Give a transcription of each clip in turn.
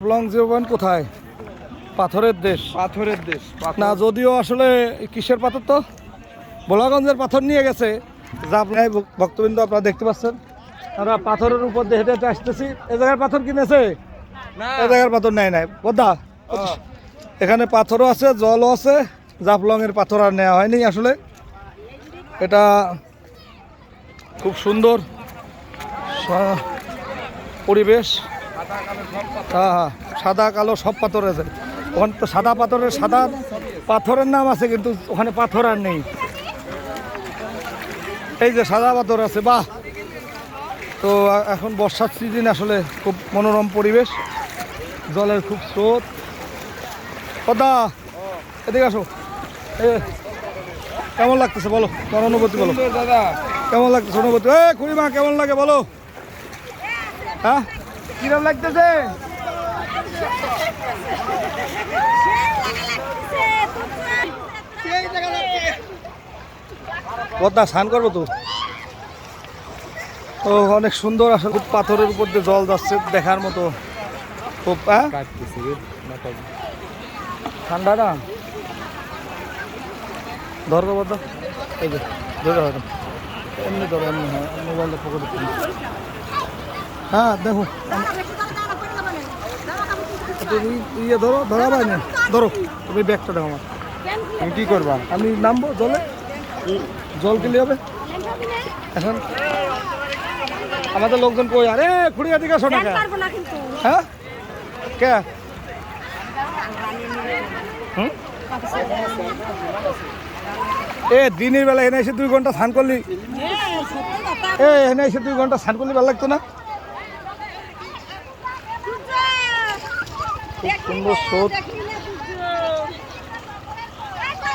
Jaflong 0 point কোথায়? পাথরের দেশ। পাথরের দেশ না, যদিও আসলে কিসের পাথর তো ভোলাগঞ্জের পাথর নিয়ে গেছে জাফলং। ভক্তবৃন্দ আপনারা দেখতে পাচ্ছেন, আমরা পাথরের উপর দিয়ে হেঁটে হেঁটে আসতেছি। এ জায়গার পাথর কিনেছে, এ জায়গার পাথর নেয় নাই বোধা। এখানে পাথরও আছে, জলও আছে। জাফলং এর পাথর আর নেওয়া হয়নি আসলে। এটা খুব সুন্দর পরিবেশ। হ্যাঁ হ্যাঁ, সাদা কালো সব পাথর আছে ওখানে। তো সাদা পাথরের সাদা পাথরের নাম আছে, কিন্তু ওখানে পাথর আর নেই। এই যে সাদা পাথর আছে, বাহ। তো এখন বর্ষার সিজন, আসলে খুব মনোরম পরিবেশ, জলের খুব স্রোত। পদ্মা, এদিকে আসো। কেমন লাগতেছে বলো, তোমার অনুভূতি বলো। দাদা কেমন লাগতেছে অনুভূতি? খুড়িমা কেমন লাগে বলো। হ্যাঁ, কিরম লাগতেছে? পদ্মা স্নান করবো তো। ও অনেক সুন্দর আসলে, খুব পাথরের উপর দিয়ে জল যাচ্ছে, দেখার মতো খুব। হ্যাঁ, ঠান্ডা না? ধরো পদ্মা, এই যে ধরে হয়তো এমনি ধরো, এমনি হয় মোবাইলটা পকেটে তুলি। হ্যাঁ দেখো, তুমি ইয়ে ধরো, ধরা পাই না, ধরো তুমি ব্যাগটা দাও আমার। তুমি কি করবা? আমি নামবো জলে, জল কিনলে হবে এখন। আমাদের লোকজন কই? আরে খুঁড়িয়া দিকে আসো না কে? হ্যাঁ কে? হুম, দিনের বেলা এনে এসে 2 ঘন্টা স্নান করলি, এনে এসে 2 ঘন্টা স্নান করলি ভালো লাগতো না? খুব সুন্দর স্রোত।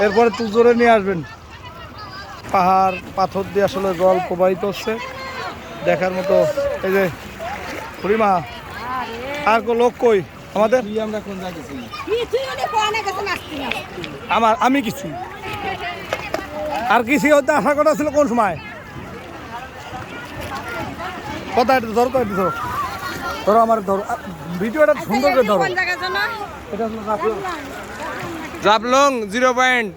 এরপরে তুজোরে নিয়ে আসবেন। পাহাড় পাথর দিয়ে আসলে জল প্রবাহিত হচ্ছে, দেখার মতো। এই যে খুড়িমা, আর কো লোক কই আমাদের? আমরা কোন যাচ্ছি? আমি কিছু আর কিছু হতে আশা করা ছিল কোন সময়? কথা একটু ধরো, তো একটু ধরো, ধরো আমার ধরো, ভিডিওটা সুন্দর করে ধরো। এটা হলো জাফলং 0 পয়েন্ট।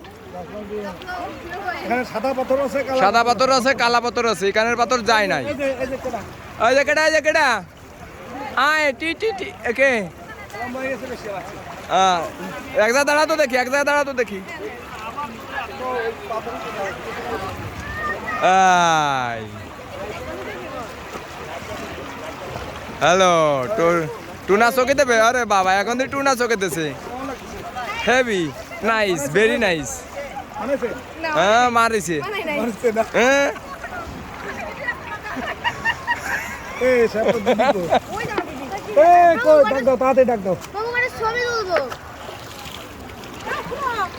এখানে সাদা পাথর আছে, সাদা পাথর আছে, কালা পাথর আছে। এখানের পাথর যায় নাই। এই যে কেডা? ওই যে কেডা, এই যে কেডা? আয় টি টি টি একে। এক জায়গায় দাঁড়া তো দেখি, এক জায়গায় দাঁড়া তো দেখি। হ্যালো, টুনা চকে দেবে? আরে বাবা, এখন তো টুনা চকে দিছে। Heavy nice, very nice. হ্যাঁ মারিছে।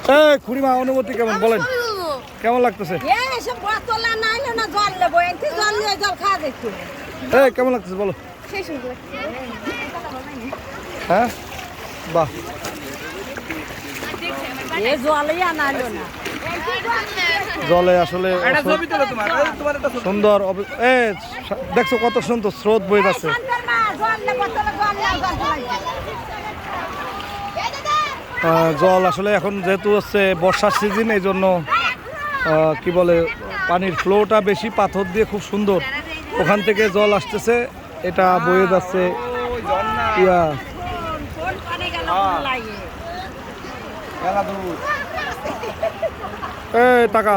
হ্যাঁ খুড়িমা অনুভূতি কেমন বলেন? কেমন লাগতেছে? কেমন লাগতেছে বলো। হ্যাঁ বাহ, জলে আসলে সুন্দর। দেখছো কত সুন্দর স্রোত বয়ে যাচ্ছে। জল আসলে এখন যেহেতু হচ্ছে বর্ষার সিজন, এই জন্য কি বলে, পানির ফ্লোটা বেশি, পাথর দিয়ে খুব সুন্দর ওখান থেকে জল আসতেছে, এটা বয়ে যাচ্ছে। টাকা